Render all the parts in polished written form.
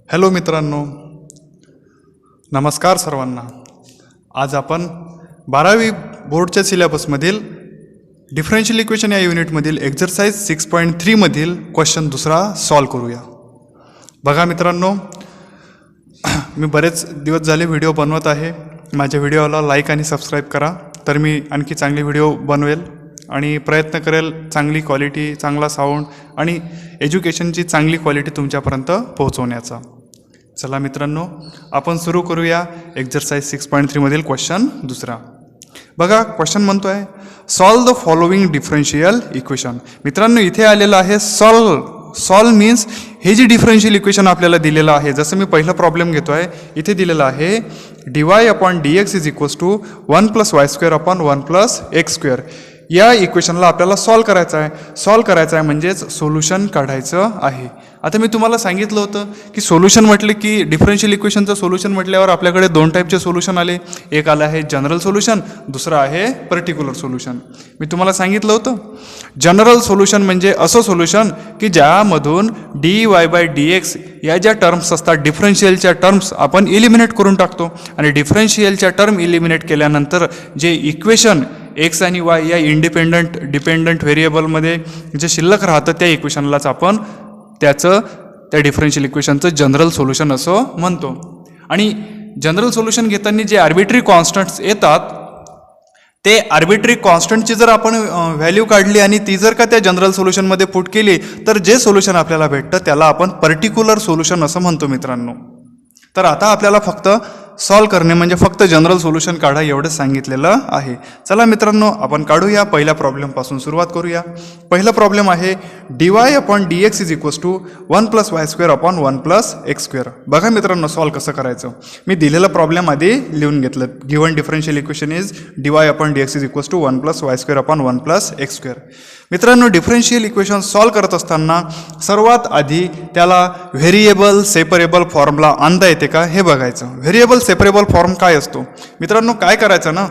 Hello मित्रांनो, नमस्कार सर्वांना. आज आपण 12वी बोर्डच्या सिलेबसमधील डिफरन्शियल इक्वेशन या युनिटमधील एक्झरसाइज 6.3 मधील क्वेश्चन दुसरा सॉल्व करूया. बघा मित्रांनो, मी बरेच दिवस झाले व्हिडिओ बनवत आहे. माझ्या व्हिडिओला लाईक आणि सबस्क्राईब करा, तर मी आणखी चांगले व्हिडिओ बनवेल आणि प्रयत्न करेल चांगली क्वालिटी, चांगला साऊंड आणि एज्युकेशनची चांगली क्वालिटी तुमच्यापर्यंत पोहोचवण्याचा. चला मित्रांनो, आपण सुरू करूया एक्झरसाइज 6.3 मधील क्वेश्चन दुसरा. बघा, क्वेश्चन म्हणतो आहे solve the following differential equation. मित्रांनो, इथे आलेलं आहे सॉल्व मीन्स हे जे डिफरन्शियल इक्वेशन आपल्याला दिलेलं आहे, जसं मी पहिला प्रॉब्लेम घेतो आहे, इथे दिलेलं आहे dy/dx is equals to 1 + y² 1 + x². या इक्वेशनला आपल्याला सॉल्व करायचं आहे म्हणजेच सोल्युशन काढायचं आहे. आता मी तुम्हाला सांगितलं होतं की सोल्युशन म्हटले की डिफरन्शियल इक्वेशनचं सोल्युशन म्हटल्यावर आपल्याकडे दोन टाईपचे सोल्युशन आले. एक आलं आहे जनरल सोल्युशन, दुसरं आहे पर्टिक्युलर सोल्युशन. मी तुम्हाला सांगितलं होतं जनरल सोल्युशन म्हणजे असं सोल्युशन की ज्यामधून dy/dx या ज्या टर्म्स असतात, डिफरन्शियलच्या टर्म्स आपण इलिमिनेट करून टाकतो आणि डिफरन्शियलच्या टर्म इलिमिनेट केल्यानंतर जे इक्वेशन एक्स आणि वाय या डिपेंडंट व्हेरिएबलमध्ये जे शिल्लक राहतं त्या इक्वेशनलाच आपण त्या डिफरन्शियल इक्वेशनचं जनरल सोल्युशन असं म्हणतो. आणि जनरल सोल्युशन घेताना जे आर्बिट्री कॉन्स्टंट्स येतात, ते आर्बिट्री कॉन्स्टंटची जर आपण व्हॅल्यू काढली आणि ती जर का त्या जनरल सोल्युशनमध्ये पुट केली, तर जे सोल्युशन आपल्याला भेटतं त्याला आपण पर्टिक्युलर सोल्युशन असं म्हणतो मित्रांनो. तर आता आपल्याला फक्त सॉल्व करणे म्हणजे फक्त जनरल सोल्युशन काढा एवढंच सांगितलेलं आहे. चला मित्रांनो, आपण काढूया. पहिल्या प्रॉब्लेमपासून सुरुवात करूया. पहिला प्रॉब्लेम आहे dy/dx is equals to 1 + y² 1 + x². बघा मित्रांनो, सॉल्व कसं करायचं. मी दिलेलं प्रॉब्लेम आधी लिहून घेतलं. Given differential equation is dy/dx is equals to 1 + y² 1 + x². मित्रांनो, डिफरन्शियल इक्वेशन सॉल्व करत असताना सर्वात आधी त्याला व्हेरिएबल सेपरेबल फॉर्मला आणता येते का हे बघायचं. व्हेरिएबल सेपरेबल फॉर्म काय असतो मित्रांनो, काय करायचं ना,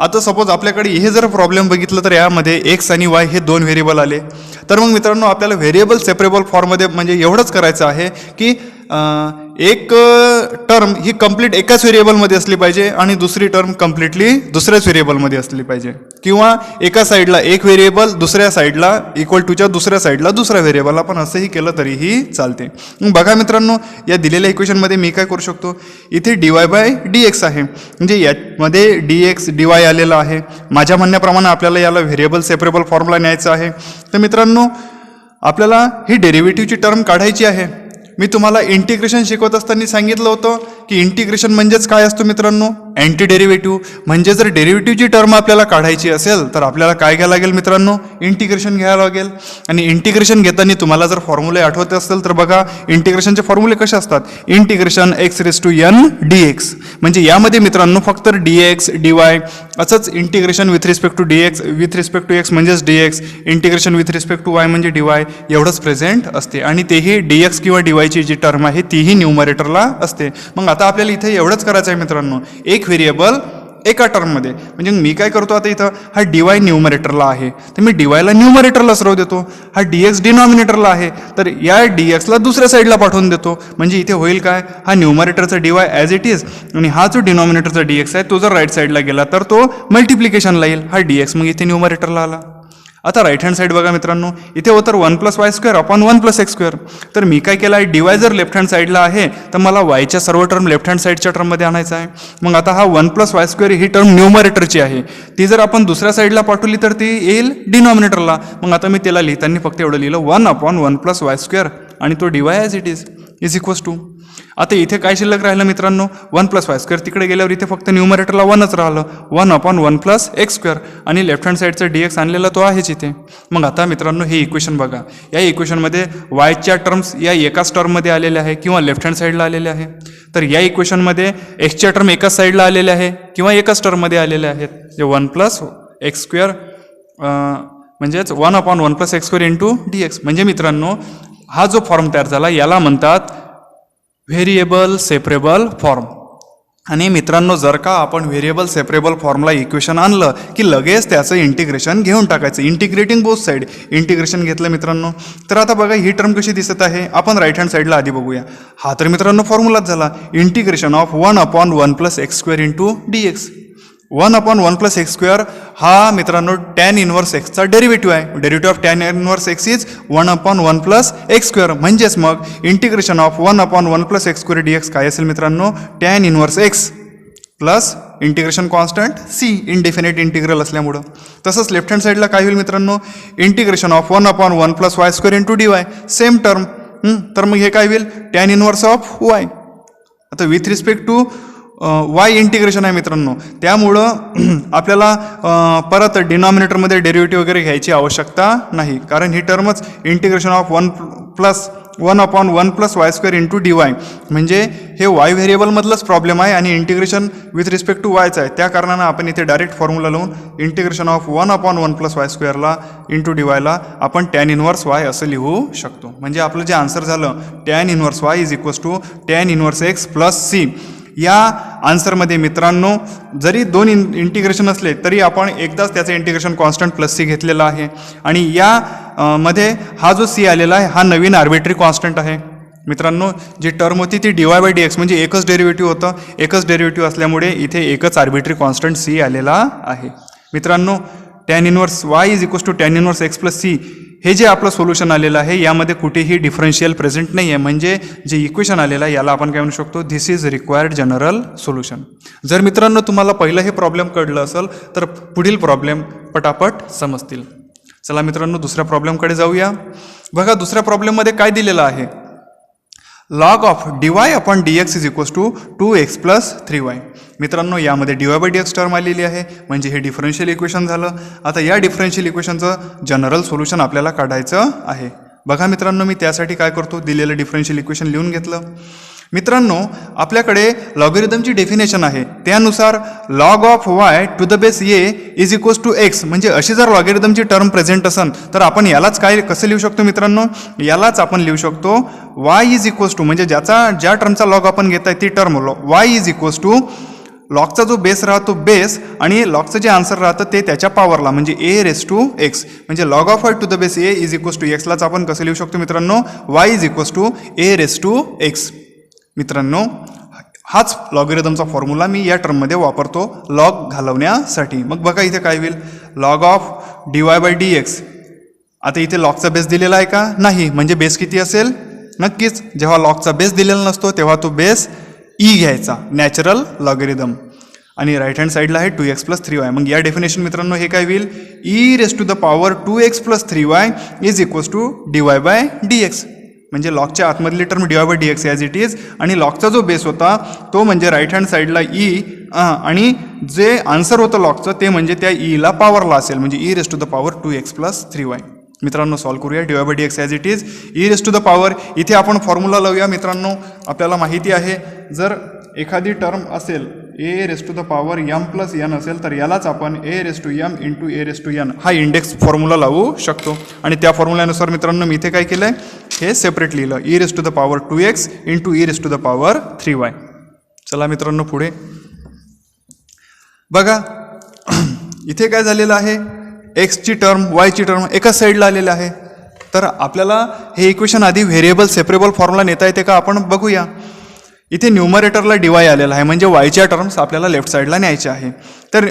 आता सपोज आपल्याकडे हे जर प्रॉब्लेम बघितलं तर यामध्ये एक्स आणि वाय हे दोन व्हेरिएबल आले. तर मग मित्रांनो, आपल्याला व्हेरिएबल सेपरेबल फॉर्ममध्ये म्हणजे एवढंच करायचं आहे की एक टर्म ही कंप्लीट एकाच व्हेरिएबलमध्ये असली पाहिजे आणि दुसरी टर्म कंप्लिटली दुसऱ्याच व्हेरिएबलमध्ये असली पाहिजे, किंवा एका साईडला एक व्हेरिएबल, दुसऱ्या साईडला इक्वल टूच्या दुसऱ्या साईडला दुसरा व्हेरिएबल. आपण असंही केलं तरीही चालते. बघा मित्रांनो, या दिलेल्या इक्वेशनमध्ये मी काय करू शकतो, इथे dy/dx आहे म्हणजे यामध्ये dx dy आलेला आहे. माझ्या म्हणण्याप्रमाणे आपल्याला याला व्हेरिएबल सेपरेबल फॉर्मला न्यायचं आहे. तर मित्रांनो, आपल्याला ही डेरिव्हेटिव्हची टर्म काढायची आहे. मी तुम्हाला इंटिग्रेशन शिकवत असताना सांगितलं होतं की इंटिग्रेशन म्हणजेच काय असतो मित्रांनो, अँटी डेरिव्हेटिव्ह. म्हणजे जर डेरिव्हेटिव्हची टर्म आपल्याला काढायची असेल तर आपल्याला काय घ्यायला लागेल मित्रांनो, इंटिग्रेशन घ्यायला लागेल. आणि इंटिग्रेशन घेताना तुम्हाला जर फॉर्म्युले आठवत असेल तर बघा, इंटिग्रेशनचे फॉर्म्युले कसे असतात, इंटिग्रेशन x⁻n dx. म्हणजे यामध्ये मित्रांनो फक्त dx dy असंच integration with respect to dx with respect to x म्हणजेच dx, integration with respect to y म्हणजे dy एवढंच प्रेझेंट असते. आणि तेही dx किंवा dy ची जी टर्म आहे तीही न्यूमरेटरला असते. मग आता आपल्याला इथे एवढंच करायचं आहे मित्रांनो, एक व्हेरिएबल एका टर्ममध्ये. म्हणजे मी काय करतो, आता इथं हा dy न्यूमरेटरला आहे तर मी dyला न्यूमरेटरला सरव देतो. हा dx डिनॉमिनेटरला आहे तर या dxला दुसऱ्या साईडला पाठवून देतो. म्हणजे इथे होईल काय, हा न्यूमरेटरचा dy ॲज इट इज आणि हा जो डिनॉमिनेटरचा dx आहे तो जर राईट साईडला गेला तर तो मल्टिप्लिकेशनला येईल. हा dx मग इथे न्यूमरेटरला आला. आता राईट हँड साईड बघा मित्रांनो, इथे होतं 1 + y² 1 + x². तर मी काय केलं आहे, dy जर लेफ्ट हँड साईडला आहे तर मला yच्या सर्व टर्म लेफ्ट हँड साईडच्या टर्ममध्ये आणायचं आहे. मग आता हा 1 + y² ही टर्म न्यूमरेटरची आहे, ती जर आपण दुसऱ्या साईडला पाठवली तर ती येईल डिनॉमिनेटरला. मग आता मी त्याला लिहिताना फक्त एवढं लिहिलं 1/1 + y² आणि तो dy as it is equals to. आता इथे काय शिल्लक राहिलं मित्रांनो, 1 + y² तिकडे गेल्यावर इथे फक्त न्यूमरेटरला 1च राहिलं, 1/1 + x² आणि लेफ्ट हँड साईडचा dx आणलेला तो आहेच इथे. मग आता मित्रांनो, हे इक्वेशन बघा, या इक्वेशनमध्ये वायच्या टर्म्स या एकाच टर्ममध्ये आलेल्या आहे किंवा लेफ्ट हँड साईडला आलेल्या आहे. तर या इक्वेशनमध्ये एक्सच्या टर्म एकाच साईडला आलेल्या आहे किंवा एकाच टर्ममध्ये आलेल्या आहेत. जे 1 + x² म्हणजेच 1/1 + x² dx. म्हणजे मित्रांनो, हा जो फॉर्म तयार झाला याला म्हणतात व्हेरिएबल सेपरेबल फॉर्म. आणि मित्रांनो, जर का आपण व्हेरिएबल सेपरेबल फॉर्म्युला इक्वेशन आणलं की लगेच त्याचं इंटिग्रेशन घेऊन टाकायचं, इंटिग्रेटिंग बोथ साईड. इंटिग्रेशन घेतलं मित्रांनो, तर आता बघा ही टर्म कशी दिसत आहे. आपण राईट हँड साईडला आधी बघूया. हा तर मित्रांनो फॉर्म्युलाच झाला, integration of 1/1 + x² into dx. 1/1 + x² हा मित्रांनो tan इनवर्स एक्सचा डेरिव्हेटिव्ह आहे. Derivative of tan inverse x is 1/1 + x². म्हणजेच मग इंटिग्रेशन ऑफ 1/1 + x² dx काय असेल मित्रांनो, tan inverse x plus integration constant c, indefinite integral असल्यामुळं. तसंच लेफ्ट हँड साईडला काय होईल मित्रांनो, integration of 1/1 + y² into dy. Same term. तर मग हे काय होईल, tan इनवर्स ऑफ y. आता with respect to y integration आहे मित्रांनो, त्यामुळं आपल्याला परत डिनॉमिनेटरमध्ये डेरिव्हेटिव्ह वगैरे घ्यायची आवश्यकता नाही, कारण ही टर्मच integration of 1/1 + y² into dy. म्हणजे हे वाय व्हेरिएबलमधलंच प्रॉब्लेम आहे आणि इंटिग्रेशन विथ रिस्पेक्ट टू वायचं आहे. त्या कारणानं आपण इथे डायरेक्ट फॉर्म्युला लावून इंटिग्रेशन ऑफ 1/1 + y² इंटू dyला आपण tan इनवर्स y असं लिहू शकतो. म्हणजे आपलं जे आन्सर झालं tan inverse y = tan inverse x + c. या आन्सरमध्ये मित्रांनो जरी दोन इंटिग्रेशन असले तरी आपण एकदाच त्याचं इंटिग्रेशन कॉन्स्टंट +c घेतलेला आहे आणि या मध्ये हा जो c आलेला आहे हा नवीन आर्बिट्री कॉन्स्टंट आहे. मित्रांनो जी टर्म होती ती dy/dx म्हणजे एकच डेरिव्हेटिव्ह होतं. एकच डेरिव्हेटिव्ह असल्यामुळे इथे एकच आर्बिट्री कॉन्स्टंट c आलेला आहे. मित्रांनो tan inverse y = tan inverse x + c हे जे आपलं सोल्युशन आलेलं आहे यामध्ये कुठेही डिफरन्शियल प्रेझेंट नाही आहे. म्हणजे जे इक्वेशन आलेलं आहे याला आपण काय म्हणू शकतो, this is required general solution. जर मित्रांनो तुम्हाला पहिलं हे प्रॉब्लेम कळलं असेल तर पुढील प्रॉब्लेम पटापट समजतील. चला मित्रांनो दुसऱ्या प्रॉब्लेमकडे जाऊया. बघा दुसऱ्या प्रॉब्लेममध्ये काय दिलेलं आहे, log of dy/dx = 2x + 3y. मित्रांनो यामध्ये dy/dx टर्म आलेली आहे म्हणजे हे डिफरन्शियल इक्वेशन झालं. आता या डिफरन्शियल इक्वेशनचं जनरल सोल्युशन आपल्याला काढायचं आहे. बघा मित्रांनो मी त्यासाठी काय करतो, दिलेलं डिफरन्शियल इक्वेशन लिहून घेतलं. मित्रांनो आपल्याकडे लॉगरिदमची डेफिनेशन आहे, त्यानुसार log of y to the base a = x. म्हणजे अशी जर लॉगरिदमची टर्म प्रेझेंट असेल तर आपण यालाच काय कसं लिहू शकतो मित्रांनो, यालाच आपण लिहू शकतो y = म्हणजे ज्या टर्मचा लॉग आपण घेताय ती टर्म y = लॉगचा जो बेस राहतो बेस आणि लॉगचं जे आन्सर राहतं ते त्याच्या पॉवरला म्हणजे a⁻x. म्हणजे log of y to the base a = x लाच आपण कसं लिहू शकतो मित्रांनो, y = a⁻x. मित्रांनो हाच लॉगरिदमचा फॉर्म्युला मी या टर्ममध्ये वापरतो लॉग घालवण्यासाठी. मग बघा इथे काय होईल, log of dy/dx. आता इथे लॉगचा बेस दिलेला आहे का, नाही. म्हणजे बेस किती असेल, नक्कीच जेव्हा लॉगचा बेस दिलेला नसतो तेव्हा तो बेस ई घ्यायचा, नॅचरल लॉगरिदम. आणि राईट हँड साईडला आहे 2x + 3y. मग या डेफिनेशन मित्रांनो हे काय होईल, e⁻2x + 3y = dy/dx. म्हणजे लॉगच्या आतमधली term dy/dx as it is आणि लॉगचा जो बेस होता तो म्हणजे राईट हँड साईडला ई आणि जे आन्सर होतं लॉगचं ते म्हणजे त्या ईला पॉवरला असेल म्हणजे e⁻2x + 3y. मित्रांनो सॉल्व करूया. dy/dx as it is e⁻. इथे आपण फॉर्म्युला लावूया. मित्रांनो आपल्याला माहिती आहे जर एखादी टर्म असेल a⁻m + n असेल तर यालाच आपण a⁻m × a⁻n हा इंडेक्स फॉर्म्युला लावू शकतो. आणि त्या फॉर्म्युल्यानुसार मित्रांनो मी इथे काय केलं हे सेपरेट लिहिलं, e⁻2x × e⁻3y. चला मित्रांनो पुढे बघा इथे काय झालेलं आहे, एक्सची टर्म वायची टर्म एकाच साईडला आलेलं आहे. तर आपल्याला हे इक्वेशन आधी व्हेरिएबल सेपरेबल फॉर्म्युला नेता येते का आपण बघूया. इथे न्यूमरेटरला dy आलेला आहे म्हणजे वायच्या टर्म्स आपल्याला लेफ्ट साईडला न्यायच्या आहे. तर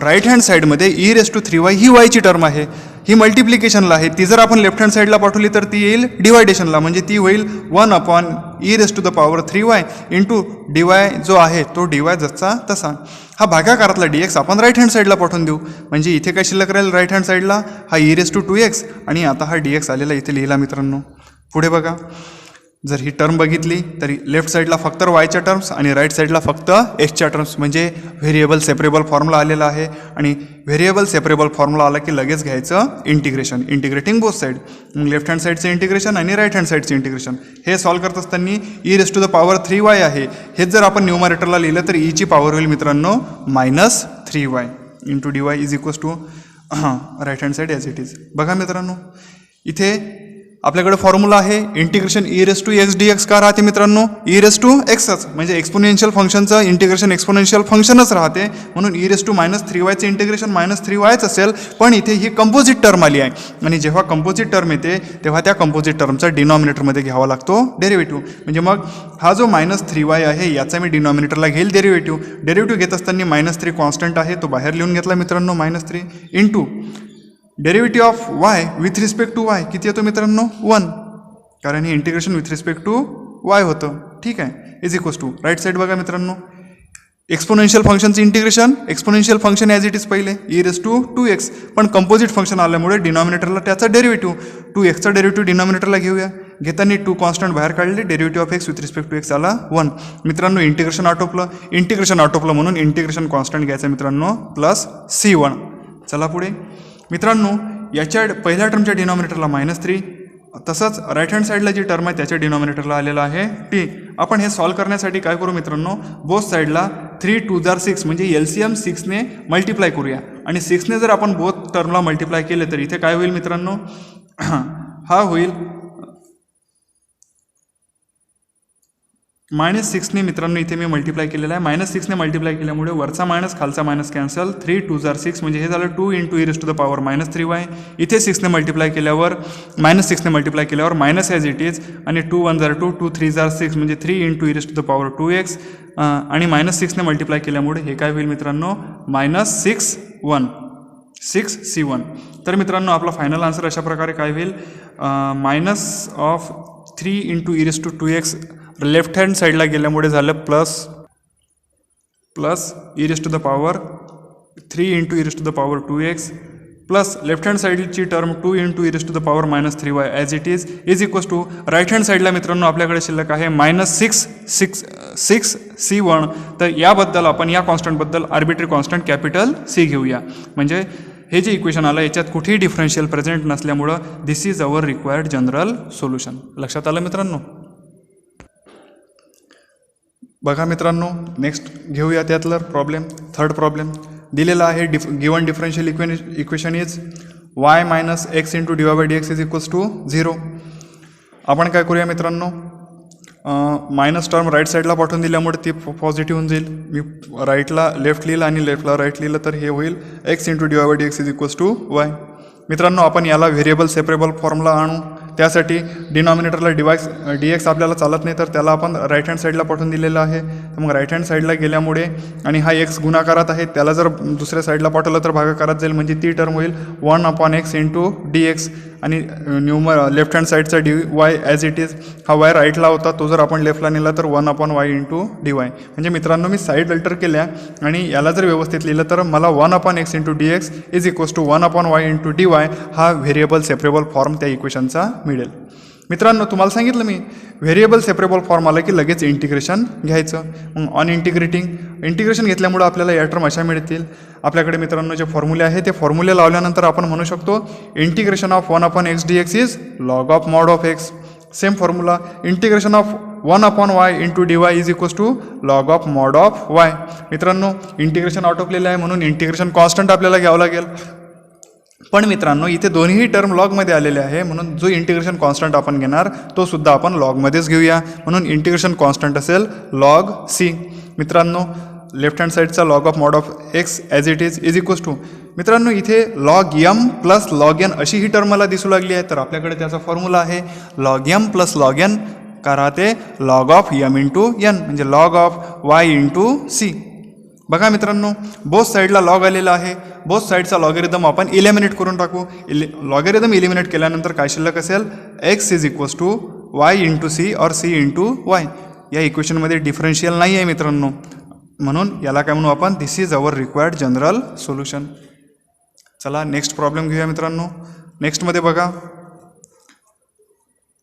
राईट हँड साईडमध्ये e⁻3y ही वायची टर्म आहे, ही मल्टिप्लिकेशनला आहे. ती जर आपण लेफ्ट हँड साईडला पाठवली तर ती येईल डिवायडेशनला म्हणजे ती होईल 1/e⁻3y इंटू dy जो आहे तो dy जसा तसा. हा भागाकारातला dx आपण राईट हँड साईडला पाठवून देऊ म्हणजे इथे काय शिल्लक राहील राईट हँड साईडला हा e⁻2x आणि आता हा dx आलेला इथे लिहिला. मित्रांनो पुढे बघा जर ही टर्म बघितली तरी लेफ्ट साईडला फक्त वायच्या टर्म्स आणि राईट साईडला फक्त एक्सच्या टर्म्स म्हणजे व्हेरिएबल सेपरेबल फॉर्म्युला आलेला आहे. आणि व्हेरिएबल सेपरेबल फॉर्म्युला आला की लगेच घ्यायचं integration, integrating both side. Left hand साईडचं इंटिग्रेशन आणि राईट हँड साईडचं इंटिग्रेशन. हे सॉल्व करत असताना e⁻3y आहे, हेच जर आपण न्यूमरेटरला लिहिलं तर ईची पॉवर होईल मित्रांनो -3y into dy = right hand side as it is. बघा मित्रांनो इथे आपल्याकडे फॉर्म्युला आहे integration e raise to x d x का राहते मित्रांनो, ई रेस टू एक्सच म्हणजे एक्सपोनेन्शियल फंक्शनचं इंटिग्रेशन एक्सपोनेन्शियल फंक्शनच राहते, म्हणून e raise to -3y integration -3yच असेल. पण इथे ही कंपोजिट टर्म आली आहे आणि जेव्हा कंपोजिट टर्म येते तेव्हा त्या कंपोजिट टर्मचा डिनॉमिनेटरमध्ये घ्यावा लागतो डेरिव्हेटिव्ह. म्हणजे मग हा जो -3y आहे याचा मी डिनॉमिनेटरला घेईल डेरिव्हेटिव्ह घेत असताना -3 कॉन्स्टंट आहे तो बाहेर लिहून घेतला मित्रांनो, -3 into derivative of y with respect to y किती येतो मित्रांनो 1, कारण हे integration with respect to y होतं. ठीक आहे, is equals to right side बघा मित्रांनो, एक्सपोनेन्शियल फंक्शनचं integration, exponential function as it is पहिले ई रेस टू 2x, पण कंपोजिट फंक्शन आल्यामुळे डिनॉमिनेटरला त्याचा डेरिव्हेटिव्ह 2x चा डेरिव्हेटिव्ह डिनॉमिनेटरला घेऊया. घेताना 2 कॉन्स्टंट बाहेर काढले, derivative of x with respect to x आला 1. मित्रांनो इंटिग्रेशन आटोपलं म्हणून इंटिग्रेशन कॉन्स्टंट घ्यायचं मित्रांनो +c1. चला पुढे मित्रांनो, याच्या पहिल्या टर्मच्या डिनॉमिनेटरला -3, तसंच राईट हँड साईडला जी टर्म आहे त्याच्या डिनॉमिनेटरला आलेला आहे t. आपण हे सॉल्व करण्यासाठी काय करू मित्रांनो, बोथ साईडला 3 2 6 म्हणजे LCM 6ने मल्टिप्लाय करूया आणि 6ने जर आपण बोथ टर्मला मल्टिप्लाय केले तर इथे काय होईल मित्रांनो, हा होईल -6ने मित्रांनो इथे मी मल्टिप्लाय केलेला आहे. -6ने मल्टिप्लाय केल्यामुळे वरचा मायनस खालचा मायनस कॅन्सल, 3 2 6 म्हणजे हे झालं 2 × e⁻³ इथे 6ने मल्टिप्लाय केल्यावर -6ने मल्टिप्लाय केल्यावर मायनस ॲज इट इज आणि 2 1 2 2 3 6 म्हणजे 3 × e⁻²x आणि -6ने मल्टिप्लाय केल्यामुळे हे काय होईल मित्रांनो -6c1. तर मित्रांनो आपला फायनल आन्सर अशा प्रकारे काय होईल, -3 × e⁻²x लेफ्ट हँड साईडला गेल्यामुळे झालं plus e⁻³ 3 × e⁻²x plus left hand साईडची term 2 × e⁻³ as it is equals to right hand साईडला मित्रांनो आपल्याकडे शिल्लक आहे -6c1. तर याबद्दल आपण या कॉन्स्टंटबद्दल आर्बिट्री कॉन्स्टंट कॅपिटल C घेऊया. म्हणजे हे जे इक्वेशन आलं याच्यात कुठेही डिफरन्शियल प्रेझेंट नसल्यामुळं this is our required general solution. लक्षात आलं मित्रांनो. बघा मित्रांनो, नेक्स्ट घेऊया त्यातलं प्रॉब्लेम. थर्ड प्रॉब्लेम दिलेला आहे, given differential equation is y - x × dy/dx is equals to 0. आपण काय करूया मित्रांनो, मायनस टर्म राईट साईडला पाठवून दिल्यामुळे ती पॉझिटिव्ह होऊन जाईल. मी राईटला लेफ्ट लिहिलं आणि लेफ्टला राईट लिहिलं तर हे होईल x × dy/dx is equals to y. मित्रांनो आपण याला व्हेरिएबल सेपरेबल फॉर्मला आणू. त्यासाठी डिनॉमिनेटरला dx आपल्याला चालत नाही, तर त्याला आपण राईट हँड साईडला पाठवून दिलेलं आहे. तर मग राईट हँड साईडला गेल्यामुळे आणि हा x गुणाकारात आहे त्याला जर दुसऱ्या साईडला पाठवलं तर भागाकारात जाईल, म्हणजे ती टर्म होईल 1/x × dx आणि लेफ्ट हँड साईडचा dy ॲज इट इज. हा y राईटला होता, तो जर आपण लेफ्टला नेला तर 1/y × dy. म्हणजे मित्रांनो मी साईड अल्टर केल्या आणि याला जर व्यवस्थित लिहिलं तर मला 1/x × dx is equals to 1/y × dy हा व्हेरिएबल सेपरेबल फॉर्म त्या इक्वेशनचा मिळेल. मित्रांनो तुम्हाला सांगितलं मी व्हेरिएबल सेपरेबल फॉर्म आला की लगेच इंटिग्रेशन घ्यायचं. मग ऑन इंटिग्रेशन घेतल्यामुळं आपल्याला या टर्म अशा मिळतील. आपल्याकडे मित्रांनो जे फॉर्म्युले आहे ते फॉर्म्युले लावल्यानंतर आपण म्हणू शकतो integration of 1/x dx is log of mod of x. Same formula integration of 1/y × dy is equals to log of mod of y. मित्रांनो इंटिग्रेशन आटोपलेलं आहे म्हणून इंटिग्रेशन कॉन्स्टंट आपल्याला घ्यावं लागेल. पण मित्रांनो इथे दोन्ही टर्म लॉगमध्ये आलेले आहे, म्हणून जो इंटिग्रेशन कॉन्स्टंट आपण घेणार तो सुद्धा आपण लॉगमध्येच घेऊया. म्हणून इंटिग्रेशन कॉन्स्टंट असेल log c. मित्रांनो लेफ्ट हँड साईडचा log of mod of x as it is equals to मित्रांनो इथे log m + log n अशी ही टर्म मला दिसू लागली आहे. तर आपल्याकडे त्याचा फॉर्म्युला आहे log m + log n का राहते log ऑफ m × n म्हणजे log ऑफ y × c. बघा मित्रांनो बोथ साईडला लॉग आलेला आहे, बोथ साईडचा लॉगरिदम आपण इलिमिनेट करून टाकू. लॉगरिदम इलिमिनेट केल्यानंतर काय शिल्लक असेल x is equals to y × c और c × y. या इक्वेशनमध्ये डिफरन्शियल नाही आहे मित्रांनो, म्हणून याला काय म्हणू आपण this is our required general solution. चला नेक्स्ट प्रॉब्लेम घेऊया मित्रांनो. नेक्स्टमध्ये बघा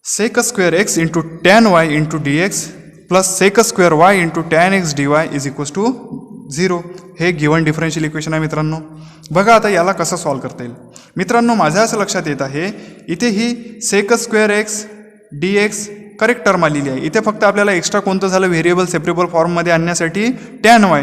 sec² x × tan y × dx plus sec² y × tan x dy is equals to 0. हे गिवन डिफरन्शियल इक्वेशन आहे मित्रांनो. बघा आता याला कसं सॉल्व करता येईल. मित्रांनो माझ्या असं लक्षात येत आहे इथे ही sec² x dx correct term आलेली आहे. इथे फक्त आपल्याला एक्स्ट्रा कोणतं झालं व्हेरिएबल सेपरेबल फॉर्ममध्ये आणण्यासाठी tan y.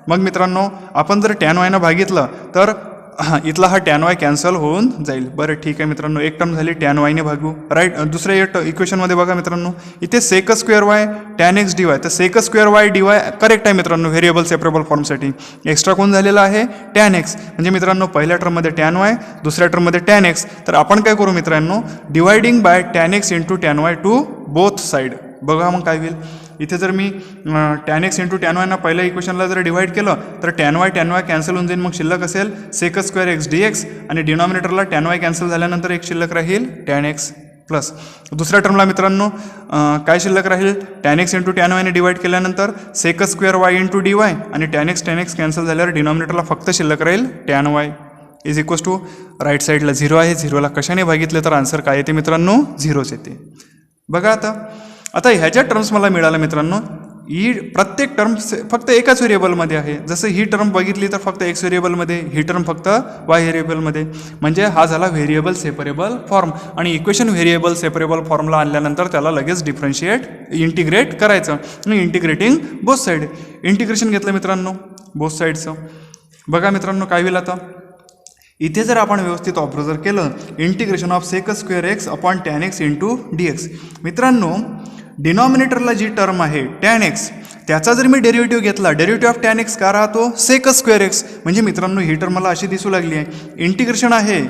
मग मित्रांनो आपण जर tan y नं भागितलं तर हां इथला हा टॅन वाय कॅन्सल होऊन जाईल. बरं ठीक आहे मित्रांनो, एक टर्म झाली टॅन वायने भागू. राईट. दुसऱ्या इक्वेशनमध्ये बघा मित्रांनो, इथे sec square y tan x d y, तर sec square y d y correct आहे मित्रांनो व्हेरिएबल सेपरेबल फॉर्मसाठी. एक्स्ट्रा कोण झालेला आहे टॅन एक्स, म्हणजे मित्रांनो पहिल्या टर्ममध्ये टॅन वाय, दुसऱ्या टर्ममध्ये टॅन एक्स. तर आपण काय करू मित्रांनो, dividing by tan x into tan y to both side. बघा मग काय होईल, इथे जर मी टॅन एक्स इंटू टॅन वायना पहिल्या इक्वेशनला जर डिवाईड केलं तर टॅन वाय कॅन्सल होऊन जाईल. मग शिल्लक असेल sec square x d x, आणि डिनॉमिनेटरला टॅन वाय कॅन्सल झाल्यानंतर एक शिल्लक राहील टॅन एक्स प्लस. दुसऱ्या टर्मला मित्रांनो काय शिल्लक राहील, टॅन एक्स इंटू टॅन वायने डिवाईड केल्यानंतर sec square y into d y, आणि टॅन एक्स कॅन्सल झाल्यावर डिनॉमिनेटरला फक्त शिल्लक राहील tan y is equals to right साईडला 0 आहे. 0ला कशाने भागितले तर आन्सर काय येते मित्रांनो 0च येते. बघा आता ह्याच्या टर्म्स मला मिळालं मित्रांनो, ही प्रत्येक टर्म फक्त एकाच व्हेरिएबलमध्ये आहे. जसं ही टर्म बघितली तर फक्त एक्स व्हेरिएबलमध्ये, ही टर्म फक्त वाय व्हेरिएबलमध्ये, म्हणजे हा झाला व्हेरिएबल सेपरेबल फॉर्म. आणि इक्वेशन व्हेरिएबल सेपरेबल फॉर्मला आणल्यानंतर त्याला लगेच इंटिग्रेट करायचं, आणि इंटिग्रेटिंग बोथ साईड. इंटिग्रेशन घेतलं मित्रांनो बोथ साईडचं. बघा मित्रांनो काय होईल आता, इथे जर आपण व्यवस्थित ऑब्झर्व केलं, integration of sec square x upon tan x into d x. मित्रांनो डिनॉमिनेटरला जी टर्म आहे टॅन एक्स, त्याचा जर मी डेरिव्हेटिव्ह घेतला, डेरिव्हेटिव्ह ऑफ टॅन एक्स का राहतो सेक स्क्वेअर एक्स, म्हणजे मित्रांनो ही टर्म मला अशी दिसू लागली आहे, इंटिग्रेशन आहे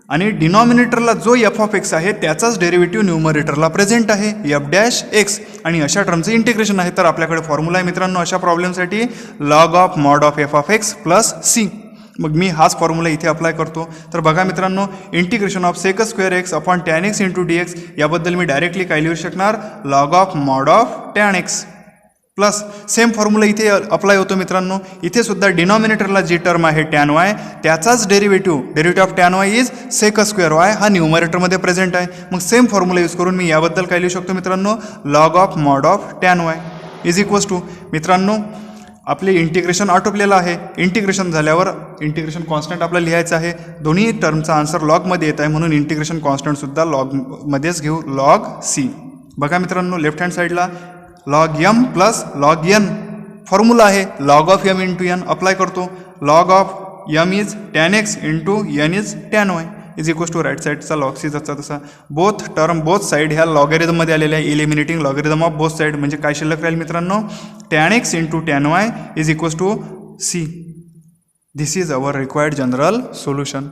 आणि डिनॉमिनेटरला जो एफ ऑफ एक्स आहे त्याचाच डेरिव्हेटिव्ह न्यूमरेटरला प्रेझेंट आहे एफ डॅश एक्स, आणि अशा टर्मचं इंटिग्रेशन आहे. तर आपल्याकडे फॉर्म्युला आहे मित्रांनो अशा प्रॉब्लेमसाठी log of mod of f of x plus c. मग मी हाच फॉर्म्युला इथे अप्लाय करतो. तर बघा मित्रांनो, integration of sec square x upon tan x into d x, याबद्दल मी डायरेक्टली काय लिहू शकणार, log of mod of tan x plus same formula इथे अप्लाय होतो मित्रांनो. इथे सुद्धा डिनॉमिनेटरला जी टर्म आहे टॅन वाय, त्याचाच derivative of tan y is sec square y, हा न्यूमरेटरमध्ये प्रेझेंट आहे. मग सेम फॉर्म्युला यूज करून मी याबद्दल काय लिहू शकतो मित्रांनो, log of mod of tan y is equals to. मित्रांनो आपले इंटिग्रेशन आटोपलेलं आहे. इंटिग्रेशन झाल्यावर इंटिग्रेशन कॉन्स्टंट आपल्याला लिहायचं आहे. दोन्ही टर्मचा आन्सर लॉगमध्ये येत आहे, म्हणून इंटिग्रेशन कॉन्स्टंटसुद्धा लॉगमध्येच घेऊ, लॉग सी. बघा मित्रांनो लेफ्ट हँड साईडला log m plus log n formula आहे, log of m into n apply करतो. Log of m is tan x into n is tan y is equals to right साईडचा log c जसा तसा. Both side ह्या लॉगॅरिथममध्ये आलेल्या आहे, eliminating logarithm of both side, म्हणजे काय शिल्लक राहील मित्रांनो, tan x into tan y is equals to c. This is our required general solution.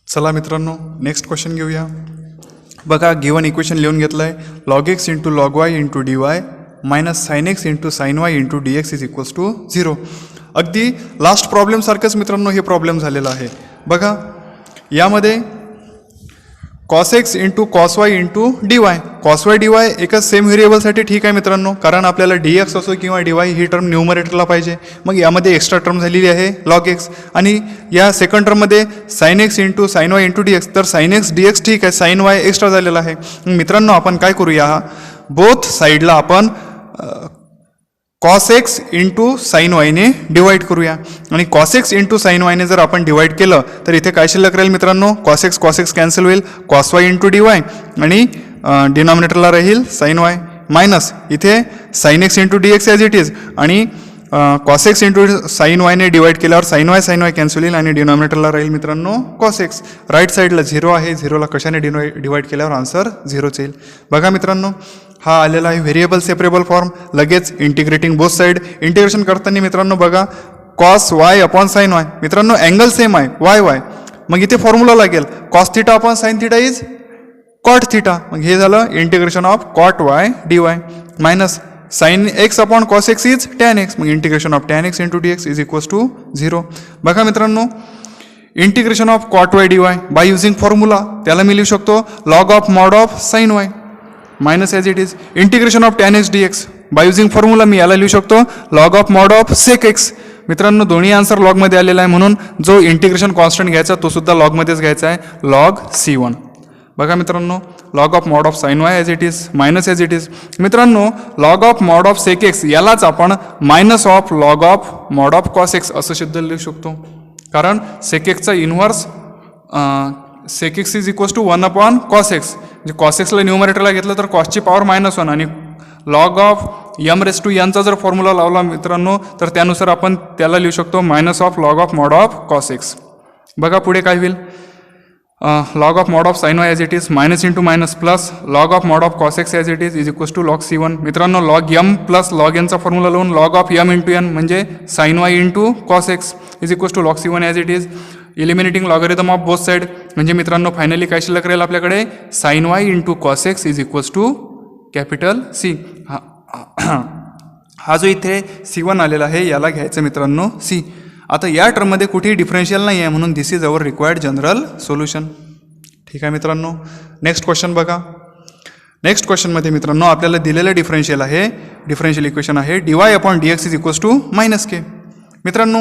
चला मित्रांनो नेक्स्ट क्वेश्चन घेऊया. बघा गिवन इक्वेशन लिहून घेतलं आहे, log x into log y into d y minus sine x into sine y into d x is equals to 0. अगदी last प्रॉब्लेमसारखंच मित्रांनो हे प्रॉब्लेम झालेला आहे. बघा यामध्ये cos x into cos y into d Y, cos Y d Y एकच same व्हेरिएबलसाठी ठीक आहे मित्रांनो, कारण आपल्याला डी एक्स असो किंवा डी वाय ही टर्म न्यूमरेटरला पाहिजे. मग यामध्ये एक्स्ट्रा टर्म झालेली आहे लॉग एक्स, आणि या सेकंड टर्ममध्ये sign x into sine y into d x, तर साइन एक्स डी एक्स ठीक आहे, साइन वाय एक्स्ट्रा झालेला आहे. मित्रांनो आपण काय करूया, बोथ साईडला आपण कॉस एक्स इंटू साइन वायने डिवाईड करूया, आणि कॉस एक्स इंटू साइन वायने जर आपण डिवाईड केलं तर इथे काय शिल्लक राहील मित्रांनो, कॉस एक्स कॅन्सल होईल, cos y into d y, आणि डिनॉमिनेटरला राहील साइन वाय, मायनस इथे sine x into d x as it is, आणि कॉस एक्स इंटू साइन वायने डिवाईड केल्यावर साइन वाय कॅन्सल होईल, आणि डिनॉमिनेटरला राहील मित्रांनो कॉस एक्स. राईट साईडला 0 आहे, 0ला कशाने डिवाईड केल्यावर आन्सर 0च येईल. बघा मित्रांनो हा आलेला आहे व्हेरिएबल सेपरेबल फॉर्म. लगेच इंटिग्रेटिंग बोथ साईड, इंटिग्रेशन करताना मित्रांनो बघा cos y upon sine y, मित्रांनो अँगल सेम आहे वाय, मग इथे फॉर्म्युला लागेल cos theta upon sine theta is cot theta, मग हे झालं integration of cot y d y, minus sine x upon cos x is tan x, मग integration of tan x into d x is equals to 0. बघा मित्रांनो integration of cot y d y by using formula, त्याला मी लिहू शकतो log of mod of sine y minus as it is. Integration of tan x d x by using formula मी याला लिहू शकतो log of mod of sec x. मित्रांनो दोन्ही आन्सर लॉगमध्ये आलेला आहे, म्हणून जो इंटिग्रेशन कॉन्स्टंट घ्यायचा तो सुद्धा लॉगमध्येच घ्यायचा आहे, लॉग C1. बघा मित्रांनो log of mod of sine y as it is minus as it is. मित्रांनो log of mod of sec x यालाच आपण minus of log of mod of cos x असं सिद्ध लिहू शकतो, कारण सेक एक्सचा inverse sec x is equals to 1 upon cos x, म्हणजे कॉस एक्सला न्यूमरेटरला घेतलं तर कॉसची पॉवर -1, आणि log of m raise to यांचा जर फॉर्म्युला लावला मित्रांनो तर त्यानुसार आपण त्याला लिहू शकतो minus of log of mod of cos x. बघा पुढे काय होईल, log of mod of sine y as it is minus into minus plus log of mod of cos x as it is equals to log C1. मित्रांनो log m plus log एनचा formula लावून log of m into n म्हणजे sine y into cos x is equals to log C1 as it is. Eliminating logarithm of both side म्हणजे मित्रांनो finally काय शिल्लक राहील आपल्याकडे sine y into cos x is equals to capital C. हा जो इथे C1 आलेला आहे याला घ्यायचं मित्रांनो C. आता या टर्ममध्ये कुठेही डिफरन्शियल नाही आहे म्हणून this is our required general solution. ठीक आहे मित्रांनो, नेक्स्ट क्वेश्चन बघा. नेक्स्ट क्वेश्चनमध्ये मित्रांनो आपल्याला दिलेलं डिफरन्शियल इक्वेशन आहे dy upon dx is equals to minus k. मित्रांनो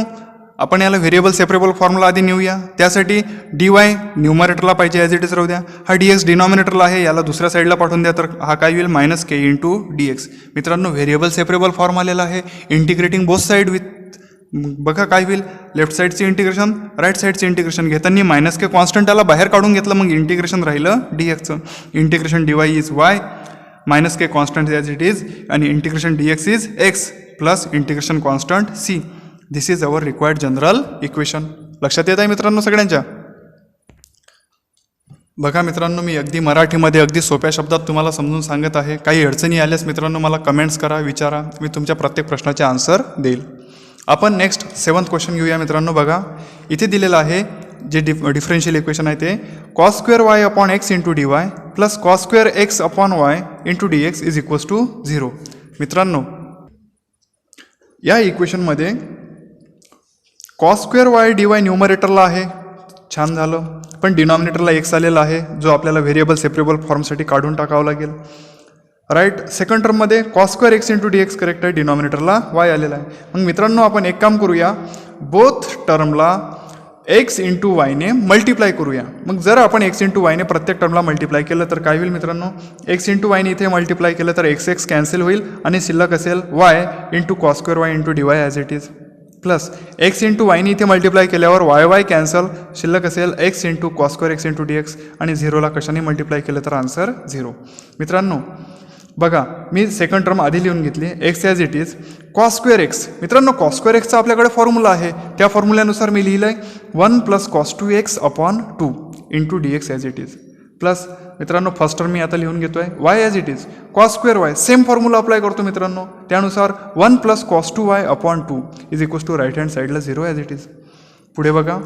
आपण याला व्हेरिएबल सेपरेबल फॉर्म्युला आधी नेऊया. त्यासाठी dy न्यूमरेटरला पाहिजे ॲज इट इज राहू द्या, हा dx डिनॉमिनेटरला आहे याला दुसऱ्या साईडला पाठवून द्या तर हा काय होईल मायनस के इंटू dx. मित्रांनो व्हेरिएबल सेपरेबल फॉर्म आलेला आहे इंटिग्रेटिंग बोथ साईड विथ. बघा काय होईल, लेफ्ट साईडचे इंटिग्रेशन राईट साईडचे इंटिग्रेशन घेताना मायनस के कॉन्स्टंट त्याला बाहेर काढून घेतलं मग इंटिग्रेशन राहिलं dxचं. Integration dy is y minus k constant as it is आणि integration dx is x plus integration constant c. This is our required general equation. लक्षात येत आहे मित्रांनो सगळ्यांच्या. बघा मित्रांनो मी अगदी मराठीमध्ये अगदी सोप्या शब्दात तुम्हाला समजून सांगत आहे. काही अडचणी आल्यास मित्रांनो मला कमेंट्स करा, विचारा, मी तुमच्या प्रत्येक प्रश्नाचे आन्सर देईल. आपण नेक्स्ट 7th क्वेश्चन घेऊया मित्रांनो. बघा इथे दिलेलं आहे जे डिफरन्शियल इक्वेशन आहे ते cos square y upon x into d y plus cos square x upon y into d x is equals to 0. मित्रांनो या इक्वेशनमध्ये cos square y d y न्यूमरेटरला आहे, छान झालं, पण डिनॉमिनेटरला एक्स आलेला आहे जो आपल्याला व्हेरिएबल सेपरेबल फॉर्मसाठी काढून टाकावं लागेल. राईट, सेकंड टर्ममध्ये cos square x into d x correct आहे, डिनॉमिनेटरला वाय आलेला आहे. मग मित्रांनो आपण एक काम करूया, बोथ टर्मला एक्स इंटू वायने मल्टिप्लाय करूया. मग जर आपण एक्स इंटू वायने प्रत्येक टर्मला मल्टिप्लाय केलं तर काय होईल मित्रांनो, एक्स इंटू वायने इथे मल्टिप्लाय केलं तर एक्स एक्स कॅन्सल होईल आणि शिल्लक असेल y into cos square y into d Y as it is plus x into वायने इथे मल्टिप्लाय केल्यावर वाय वाय कॅन्सल, शिल्लक असेल x into cos square x into d x आणि 0ला कशाने मल्टिप्लाय केलं तर आन्सर 0. मित्रांनो बघा मी सेकंड टर्म आधी लिहून घेतली x as it is cos square x. मित्रांनो कॉस स्क्वेअर एक्सचा आपल्याकडे फॉर्म्युला आहे, त्या फॉर्म्युल्यानुसार मी लिहिलं आहे 1 plus cos 2x upon 2 into d x as it is plus मित्रांनो फर्स्ट टर्म मी आता लिहून घेतो आहे y as it is cos square y, same formula apply करतो मित्रांनो, त्यानुसार 1 plus cos 2y upon 2 is equals to right hand साईडला 0 ॲज इट इज. पुढे बघा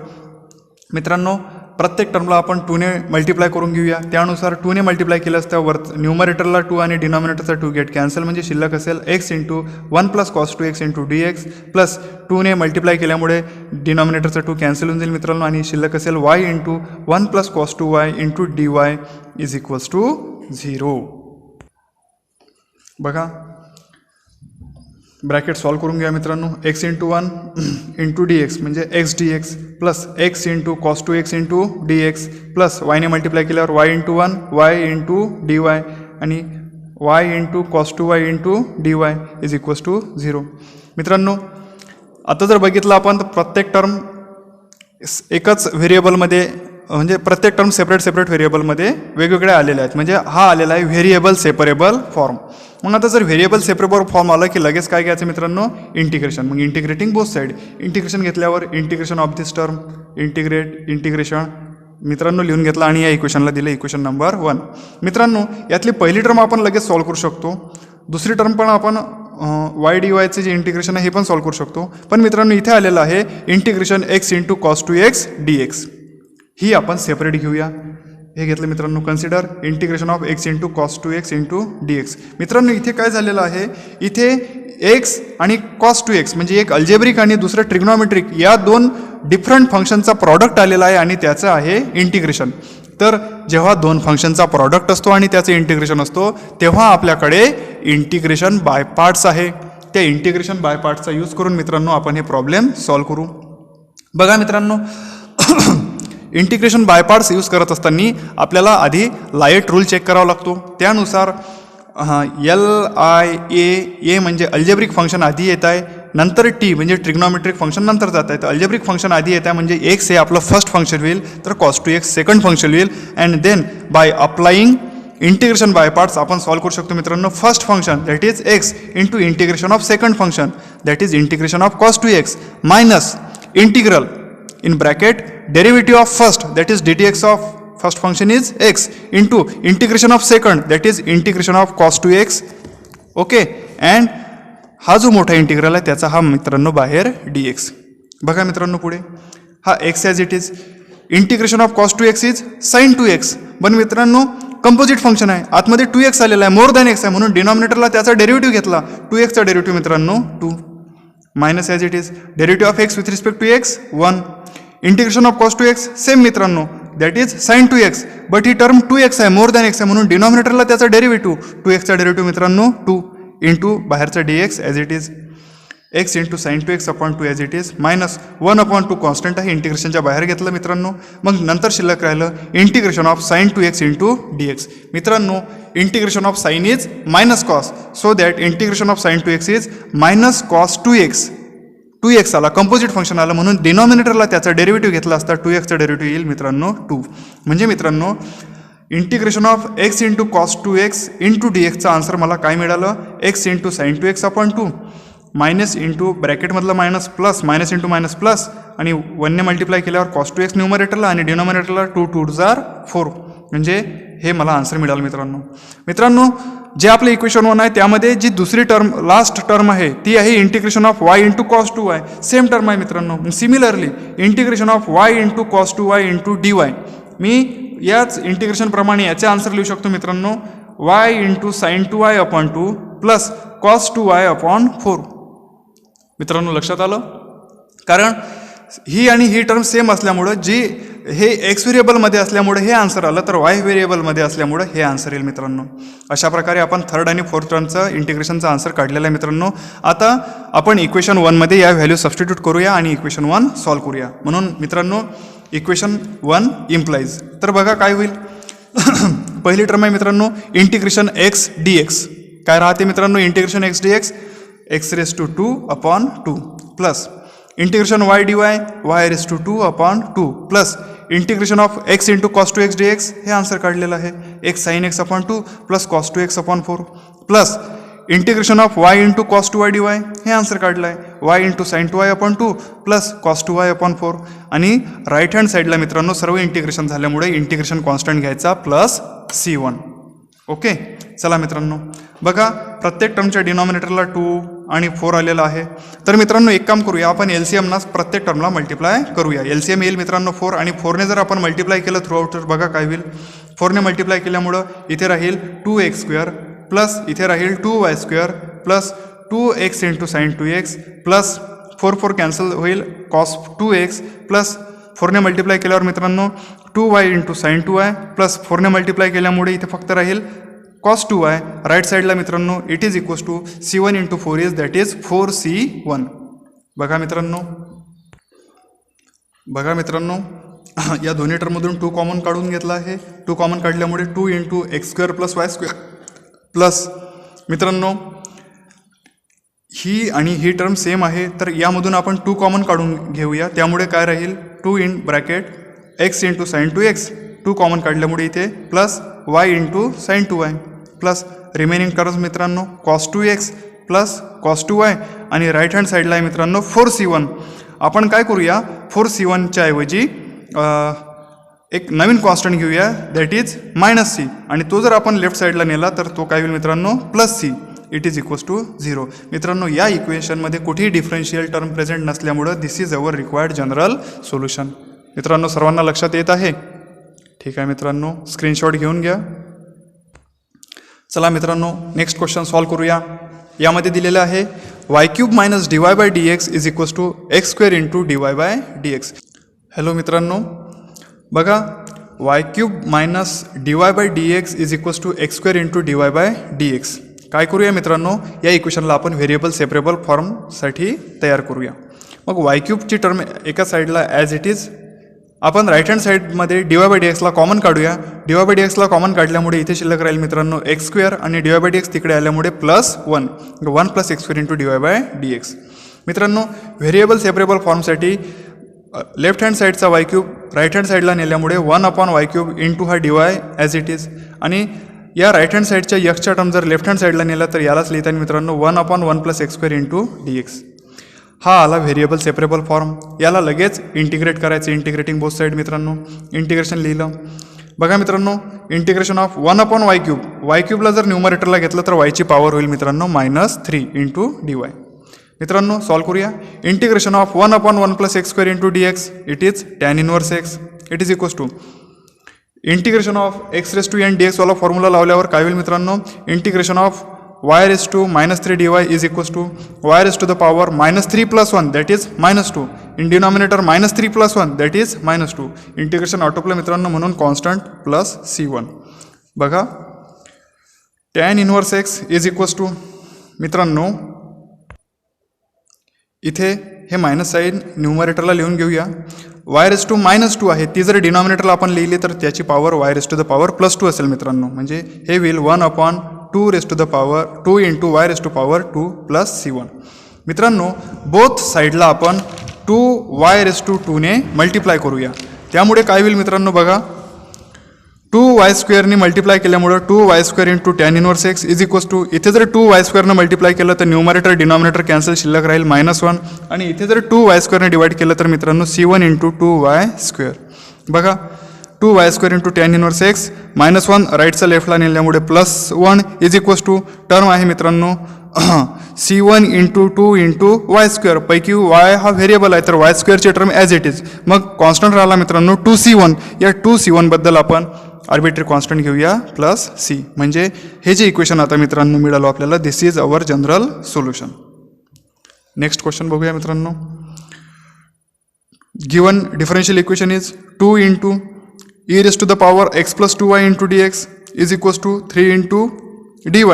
मित्रांनो प्रत्येक टर्मला आपण 2ने मल्टिप्लाय करून घेऊया, त्यानुसार 2ने मल्टिप्लाय केलं असतं वर न्यूमरेटरला 2 आणि डिनॉमिनेटरचा 2 गेट कॅन्सल म्हणजे शिल्लक असेल x into 1 plus cos 2x into d x plus 2ने मल्टिप्लाय केल्यामुळे डिनॉमिनेटरचा 2 कॅन्सल होऊन जाईल मित्रांनो आणि शिल्लक असेल y into 1 plus cos 2y into d y is equals to 0. बघा ब्रॅकेट सॉल्व करून घ्या मित्रांनो, x into 1 into d x म्हणजे x d x plus x into cos 2x into d x plus वायने मल्टिप्लाय केल्यावर y into 1 y into d y आणि y into cos 2y into d y is equals to 0. मित्रांनो आता जर बघितलं आपण तर प्रत्येक टर्म एकच व्हेरिएबलमध्ये म्हणजे प्रत्येक टर्म सेपरेट व्हेरिएबलमध्ये वेगवेगळ्या आलेल्या आहेत, म्हणजे हा आलेला आहे व्हेरिएबल सेपरेबल फॉर्म. मग आता जर व्हेरिएबल सेपरेबल फॉर्म आला की लगेच काय घ्यायचं मित्रांनो इंटिग्रेशन. मग इंटिग्रेटिंग बोथ साईड, इंटिग्रेशन घेतल्यावर integration of this term integration मित्रांनो लिहून घेतला आणि या इक्वेशनला दिलं इक्वेशन नंबर 1. मित्रांनो यातली पहिली टर्म आपण लगेच सॉल्व करू शकतो, दुसरी टर्म पण आपण वाय डी वायचे जे इंटिग्रेशन आहे हे पण सॉल्व करू शकतो. पण मित्रांनो इथे आलेलं आहे integration x into cos 2x d x, ही आपण सेपरेट घेऊया. हे घेतलं मित्रांनो consider integration of x into cos 2x into d x. मित्रांनो इथे काय झालेलं आहे, इथे एक्स आणि कॉस 2x म्हणजे एक अल्जेब्रिक आणि दुसरं ट्रिग्नॉमेट्रिक या दोन डिफरंट फंक्शनचा प्रॉडक्ट आलेला आहे आणि त्याचं आहे इंटिग्रेशन. तर जेव्हा दोन फंक्शनचा प्रॉडक्ट असतो आणि त्याचं इंटिग्रेशन असतो तेव्हा आपल्याकडे इंटिग्रेशन बाय पार्ट्स आहे. त्या इंटिग्रेशन बाय पार्ट्सचा यूज करून मित्रांनो आपण हे प्रॉब्लेम सॉल्व करू. बघा मित्रांनो इंटिग्रेशन बाय पार्ट्स यूज करत असताना आपल्याला आधी लाईट रूल चेक करावा लागतो. त्यानुसार LIA म्हणजे अल्जेब्रिक फंक्शन आधी येत आहे, नंतर टी म्हणजे ट्रिग्नॉमेट्रिक फंक्शन नंतर जात आहे. तर अल्जेब्रिक फंक्शन आधी येत आहे म्हणजे एक्स हे आपलं फर्स्ट फंक्शन होईल, तर कॉस 2x सेकंड फंक्शन होईल. And then by applying integration by parts आपण सॉल्व करू शकतो मित्रांनो. First function that is x into integration of second function that is integration of cos 2x minus integral in bracket derivative of first that is ddx of first function is x into integration of second that is integration of cos 2x. Okay, and हा जो मोठा integral आहे त्याचा हा मित्रांनो बाहेर dx. बघा मित्रांनो पुढे हा x as it is integration of cos 2x is sine 2x. पण मित्रांनो कंपोजिट फंक्शन आहे, आतमध्ये 2x आलेला आहे, मोर दॅन x आहे, म्हणून डिनॉमिनेटरला त्याचा डेरिव्हेटिव्ह घेतला. 2x चा डेरिव्हेटिव्ह मित्रांनो 2 minus as it is derivative of x with respect to x 1 integration of cos 2x same मित्रांनो that is sine 2x. But ही टर्म 2x आहे, मोर दॅन x आहे, म्हणून डिनॉमिनेटरला त्याचा डेरिव्हेटिव्ह 2x चा डेरिव्हेटिव्ह मित्रांनो 2 इंटू बाहेरचा dx as it is x into sine 2x upon 2 as it is minus 1 upon 2 constant आहे, इंटिग्रेशनच्या बाहेर घेतलं मित्रांनो. मग नंतर शिल्लक राहिलं integration of sine 2x into dx. मित्रांनो integration of sine is minus cos, so that integration of sine 2x is minus cos 2x आला, कंपोजिट फंक्शन आलं, म्हणून डिनॉमिनेटरला त्याचा डेरिव्हेटिव्ह घेतला असता 2x चा डेरिव्हेटिव्ह येईल मित्रांनो 2. म्हणजे मित्रांनो integration of x into cos 2x into dxचा आन्सर मला काय मिळालं, x into sine 2x upon 2 minus into ब्रॅकेटमधलं minus plus minus into minus plus आणि 1ने मल्टिप्लाय केल्यावर कॉस 2x न्यूमरेटरला आणि डिनॉमिनेटरला 2 2 जार 4, म्हणजे हे मला आन्सर मिळालं मित्रांनो. मित्रांनो जे आपलं इक्वेशन 1 आहे त्यामध्ये जी दुसरी टर्म लास्ट टर्म आहे ती आहे integration of y into cos 2y. Same term आहे मित्रांनो. Similarly integration of y into cos 2y into dy. मी याच इंटिग्रेशनप्रमाणे याचे आन्सर लिहू शकतो मित्रांनो y into sine 2y upon 2 plus cos 2y upon 4. मित्रांनो लक्षात आलं, कारण ही आणि ही टर्म सेम असल्यामुळं जी हे एक्स व्हेरिएबलमध्ये असल्यामुळे हे आन्सर आलं, तर वाय व्हेरिएबलमध्ये असल्यामुळं हे आन्सर येईल मित्रांनो. अशा प्रकारे आपण थर्ड आणि फोर्थ टर्मचं इंटिग्रेशनचा आन्सर काढलेला आहे मित्रांनो. आता आपण इक्वेशन 1मध्ये या व्हॅल्यू सबस्टिट्यूट करूया आणि इक्वेशन 1 सॉल्व करूया. म्हणून मित्रांनो इक्वेशन 1 इम्प्लाइज, तर बघा काय होईल. पहिली टर्म आहे मित्रांनो इंटिग्रेशन एक्स dx. काय राहते मित्रांनो integration x dx x raise to 2 upon 2 plus integration y dy y raise to 2 upon 2 plus integration of x into cos 2x dx. हे आन्सर काढलेलं आहे x sine x upon 2 plus cos 2x upon 4 plus integration of y into cos 2y dy. हे answer काढलं आहे y into sine 2y upon 2 plus cos 2y upon 4. आणि right hand साईडला मित्रांनो सर्व इंटिग्रेशन झाल्यामुळे इंटिग्रेशन कॉन्स्टंट घ्यायचा plus c1. Okay, चला मित्रांनो बघा प्रत्येक टर्मच्या डिनॉमिनेटरला 2 आणि 4 आलेला आहे. तर मित्रांनो एक काम करूया, आपण LCMना प्रत्येक टर्मला मल्टिप्लाय करूया. LCM येईल मित्रांनो 4 आणि 4ने जर आपण मल्टिप्लाय केलं थ्रूआउट तर बघा काय होईल. 4ने मल्टिप्लाय केल्यामुळं इथे राहील 2x² प्लस इथे राहील 2y² plus 2x into sine 2x plus 4 4 cancel होईल कॉस 2x प्लस 4ने मल्टिप्लाय केल्यावर मित्रांनो 2y into sine 2y plus 4ने मल्टिप्लाय केल्यामुळे इथे फक्त राहील कॉस 2y. राईट साईडला मित्रांनो it is equals to c1 into 4 is that is 4c1. बघा मित्रांनो या दोन्ही टर्ममधून 2 कॉमन काढून घेतला आहे. 2 कॉमन काढल्यामुळे 2 into x² plus y² plus मित्रांनो ही आणि ही टर्म सेम आहे, तर यामधून आपण 2 कॉमन काढून घेऊया. त्यामुळे काय राहील 2 in bracket x into sine 2x 2 common काढल्यामुळे इथे plus y into sine 2y plus remaining terms मित्रांनो cos 2x plus cos 2y आणि राईट हँड साईडला आहे मित्रांनो 4c1. आपण काय करूया 4c1च्या ऐवजी एक नवीन कॉन्स्टंट घेऊया दॅट इज मायनस c आणि तो जर आपण लेफ्ट साईडला नेला तर तो काय होईल मित्रांनो plus c. It is equals to 0. मित्रांनो या इक्वेशनमध्ये कुठेही डिफरन्शियल टर्म प्रेझेंट नसल्यामुळं this is our required general solution. मित्रांनो सर्वांना लक्षात येत आहे? ठीक आहे मित्रांनो, स्क्रीनशॉट घेऊन घ्या. चला मित्रांनो नेक्स्ट क्वेश्चन सॉल्व करूया. यामध्ये दिलेलं आहे y³ minus dy by dx is equals to x² into dy by dx. Hello मित्रांनो बघा y³ minus dy by dx is equals to x² into dy by dx. काय करूया मित्रांनो या इक्वेशनला आपण व्हेरिएबल सेपरेबल फॉर्मसाठी तयार करूया. मग y³ ची टर्म एका साईडला ॲज इट इज आपण राईट हँड साईडमध्ये dy बाय dxला कॉमन काढूया. dy बाय dxला कॉमन काढल्यामुळे इथे शिल्लक राहील मित्रांनो x² आणि dy बाय dx तिकडे आल्यामुळे plus 1 plus x² into dy by dx. मित्रांनो व्हेरिएबल सेपरेबल फॉर्मसाठी लेफ्ट हँड साईडचा y³ राईट हँड साईडला नेल्यामुळे 1 अपॉन y³ इंटू हा dy ॲज इट इज आणि या राईट हँड साईडच्या एक्सच्या टर्म जर लेफ्ट हँड साईडला नेला तर यालाच लिहिता येईल मित्रांनो 1/1 + x² इंटू dx. हा आला व्हेरिएबल सेपरेबल फॉर्म. याला लगेच इंटिग्रेट करायचं, इंटिग्रेटिंग बोथ साईड मित्रांनो. इंटिग्रेशन लिहिलं. बघा मित्रांनो, इंटिग्रेशन ऑफ 1/y³ y³ जर न्यूमरेटरला घेतलं तर वायची पॉवर होईल मित्रांनो -3 इंटू dy. मित्रांनो सॉल्व करूया. Integration of 1/1 + x² into dx it is tan inverse x. It is equals to integration of x⁻n dx वाला फॉर्म्युला लावल्यावर काय होईल मित्रांनो, integration of y⁻³ dy is equals to y⁻³ -3 + 1 that is -2 in denominator -3 + 1 that is -2. Integration आटोपलं मित्रांनो म्हणून constant plus c1. बघा tan inverse x is equals to मित्रांनो इथे हे मायनस साईन न्यूमरेटरला लिहून घेऊया. y⁻² आहे ती जर डिनॉमिनेटरला आपण लिहिली तर त्याची पॉवर y⁻² +2 असेल मित्रांनो. म्हणजे हे होईल 1/2 इंटू y⁻² 2 + c1. मित्रांनो बोथ साईडला आपण 2y⁻² ने मल्टिप्लाय करूया. त्यामुळे काय होईल मित्रांनो बघा 2y² ने मल्टिप्लाय केल्यामुळं 2y² into tan inverse x is equals to इथे जर 2y² ने मल्टिप्लाय केलं तर न्यूमरेटर डिनॉमिनेटर कॅन्सल शिल्लक राहील -1 आणि इथे जर 2y² ने डिवाइड केलं तर मित्रांनो c1 इंटू 2y². बघा 2y² into tan inverse x -1 राईटचा लेफ्टला नेल्यामुळे +1 इज इक्वल्स टू टर्म आहे मित्रांनो c1 इंटू 2 इंटू y² पैकी y हा व्हेरिएबल आहे तर y² ची टर्म ॲज इट इज. मग कॉन्स्टंट राहिला मित्रांनो 2c1. या 2c1 बद्दल आपण आर्बिट्ररी कॉन्स्टंट घेऊया +c. म्हणजे हे जे इक्वेशन आता मित्रांनो मिळालं आपल्याला this is our general solution. Next question बघूया मित्रांनो. Given differential equation is 2 into e⁻x + 2y into dx is equals to 3 into dy.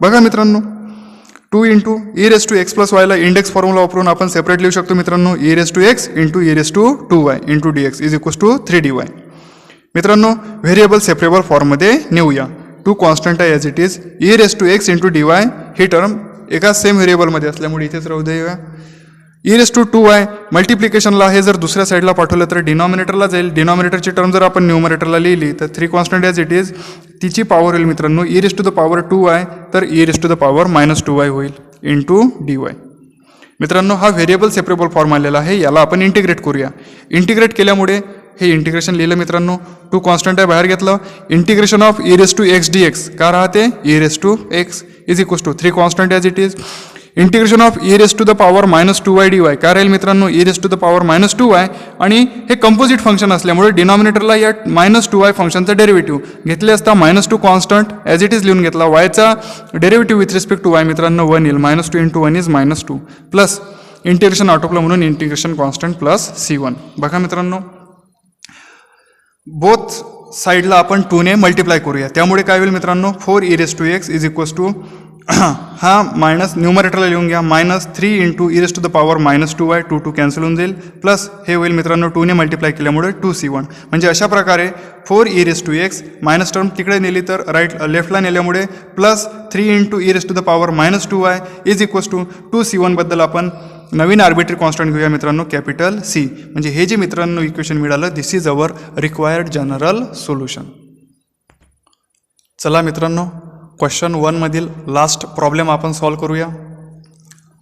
बघा मित्रांनो 2 इंटू e⁻x + y ला इंडेक्स फॉर्म्युला वापरून आपण सेपरेट लिहू शकतो मित्रांनो e⁻x into e⁻2y into dx is equals to 3dy. मित्रांनो व्हेरिएबल सेपरेबल फॉर्ममध्ये नेऊया. 2 कॉन्स्टंट आहे as it is e⁻x into dy he term एका सेम व्हेरिएबलमध्ये असल्यामुळे इथेच राहू देऊया. e⁻2y मल्टिप्लिकेशनला हे जर दुसऱ्या साईडला पाठवलं तर डिनॉमिनेटरला जाईल. डिनॉमिनेटरची टर्म जर आपण न्यूमरेटरला लिहिली तर 3 कॉन्स्टंट ॲज इट इज तिची पॉवर होईल मित्रांनो e⁻2y तर e⁻2y होईल इंटू dy. मित्रांनो हा व्हेरिएबल सेपरेबल फॉर्म आलेला आहे. याला आपण इंटिग्रेट करूया. इंटिग्रेट केल्यामुळे हे इंटिग्रेशन लिहिलं मित्रांनो 2 कॉन्स्टंट आहे बाहेर घेतलं. इंटिग्रेशन ऑफ e⁻x dx का राहते e⁻x is equals to 3 constant as it is integration of e⁻2y dy काय राहील मित्रांनो e⁻2y आणि हे कंपोजिट फंक्शन असल्यामुळे डिनॉमिनेटरला या -2y फंक्शनचा डेरिव्हेटिव्ह घेतले असता -2 कॉन्स्टंट ॲज इट इज लिहून घेतला. वायचा derivative with respect to y मित्रांनो 1 येईल. -2 इंटू 1 इज -2 प्लस इंटिग्रेशन आटोपलं म्हणून इंटिग्रेशन कॉन्स्टंट प्लस c1. बघा मित्रांनो बोथ साईडला आपण 2 ने मल्टिप्लाय करूया. त्यामुळे काय होईल मित्रांनो 4e⁻x इज इक्वल्स टू हा मायनस न्यूमरेटरला लिहून घ्या -3 इंटू e⁻2y 2 कॅन्सल होऊन जाईल प्लस हे होईल मित्रांनो 2 ने मल्टिप्लाय केल्यामुळे 2c1. म्हणजे अशा प्रकारे 4e⁻x मायनस टर्म तिकडे नेली तर लेफ्टला नेल्यामुळे +3 into e⁻2y is equals to 2c1 बद्दल आपण नवीन आर्बिट्ररी कॉन्स्टंट घेऊया मित्रांनो कॅपिटल C. म्हणजे हे जे मित्रांनो इक्वेशन मिळालं this is our required general solution. चला मित्रांनो क्वेश्चन 1 मधील लास्ट प्रॉब्लेम आपण सॉल्व करूया.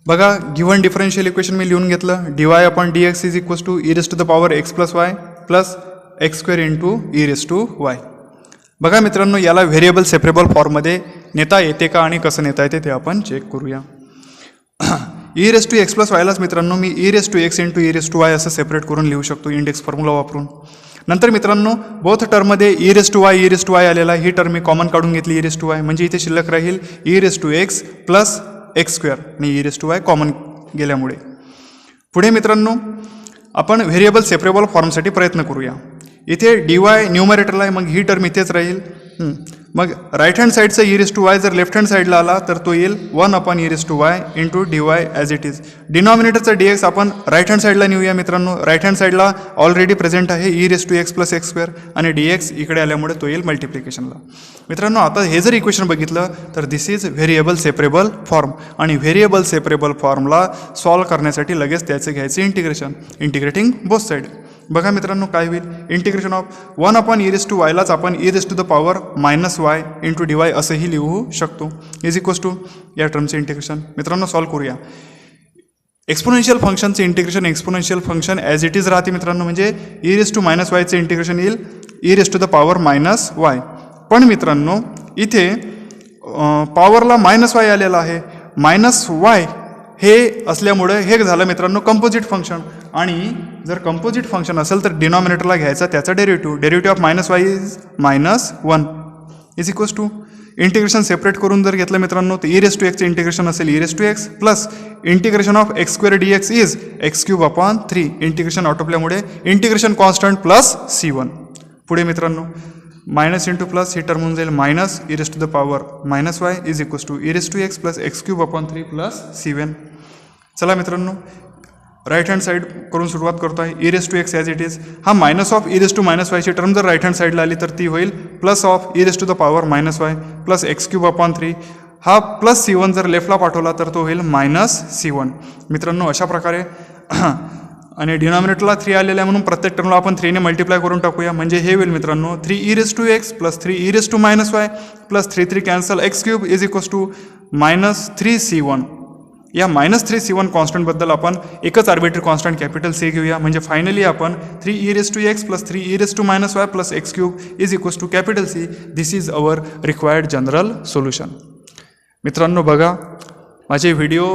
बघा गिव्हन डिफरन्शियल इक्वेशन मी लिहून घेतलं dy/dx is equals to e⁻x + y plus x² into e⁻y. बघा मित्रांनो याला व्हेरिएबल सेपरेबल फॉर्ममध्ये नेता येते का आणि कसं नेता येते ते आपण चेक करूया. e⁻x + y लाच मित्रांनो मी e⁻x इंटू e⁻y असं सेपरेट करून लिहू शकतो इंडेक्स फॉर्म्युला वापरून. नंतर मित्रांनो बोथ टर्ममध्ये e⁻y आलेला ही टर्म मी कॉमन काढून घेतली e⁻y म्हणजे इथे शिल्लक राहील e⁻x प्लस x² आणि e⁻y कॉमन गेल्यामुळे. पुढे मित्रांनो आपण व्हेरिएबल सेपरेबल फॉर्मसाठी प्रयत्न करूया. इथे dy न्यूमरेटरला आहे मग ही टर्म इथेच राहील. मग राईट हँड साईडचा e⁻y जर लेफ्ट हँड साईडला आला तर तो येईल 1/e⁻y into dy as it is. डिनॉमिनेटरचा dx आपण राईट हँड साईडला नेऊया मित्रांनो. राईट हँड साईडला ऑलरेडी प्रेझेंट आहे e⁻x प्लस x² आणि dx इकडे आल्यामुळे तो येईल मल्टिप्लिकेशनला. मित्रांनो आता हे जर इक्वेशन बघितलं तर दिस इज व्हेरिएबल सेपरेबल फॉर्म आणि व्हेरिएबल सेपरेबल फॉर्मला सॉल्व करण्यासाठी लगेच त्याचं घ्यायचं इंटिग्रेटिंग बोथ साईड. बघा मित्रांनो काय होईल, इंटिग्रेशन ऑफ 1/e⁻y लाच आपण e⁻⁻y इंटू dy असंही लिहू शकतो. इज इक्वल्स टू या टर्मचे इंटिग्रेशन. मित्रांनो सॉल्व्ह करूया. एक्सपोनेन्शियल फंक्शनचे integration exponential function as it is राहते मित्रांनो, म्हणजे e⁻⁻y चे इंटिग्रेशन येईल e⁻⁻y. पण मित्रांनो इथे पॉवरला -y आलेला आहे. -y हे असल्यामुळे हे झालं मित्रांनो कंपोजिट फंक्शन. आणि जर कंपोजिट फंक्शन असेल तर डिनॉमिनेटरला घ्यायचा त्याचा derivative of -y is -1 is equals to integration separate करून जर घेतलं मित्रांनो तर e⁻x इंटिग्रेशन असेल e⁻x plus integration of x² dx is x³ integration आटोपल्यामुळे इंटिग्रेशन कॉन्स्टंट प्लस c1. पुढे मित्रांनो मायनस इंटू प्लस ही टर्म होऊन जाईल -e⁻⁻y is equals to e⁻x plus x³ plus c1. चला मित्रांनो राईट हँड साईड करून सुरुवात करतो आहे. e⁻x as it is. हा मायनस ऑफ e⁻⁻y ची टर्म जर राईट हँड साईडला आली तर ती होईल plus of e⁻⁻y plus x³. हा प्लस c1 जर लेफ्टला पाठवला तर तो होईल -c1. मित्रांनो अशा प्रकारे आणि डिनॉमिनेटरला 3 आलेला आहे म्हणून प्रत्येक टर्मला आपण 3 ने मल्टिप्लाय करून टाकूया. म्हणजे हे होईल मित्रांनो 3e⁻x plus 3e⁻⁻y plus 3 cancel x³ is equals to -3c1. या -3c1 कॉन्स्टंटबद्दल आपण एकच आर्बिट्ररी कॉन्स्टंट कॅपिटल C घेऊया. म्हणजे फायनली आपण 3e⁻x plus 3e⁻⁻y plus x³ is equals to capital C. This is our required general solution. मित्रांनो बघा माझे video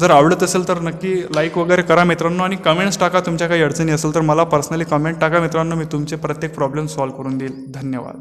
जर आवडत असेल तर नक्की लाईक वगैरे करा मित्रांनो, आणि कमेंट्स टाका. तुमच्या काही अडचणी असेल तर मला पर्सनली कमेंट टाका मित्रांनो. मी तुमचे प्रत्येक प्रॉब्लेम सॉल्व्ह करून देईल. धन्यवाद.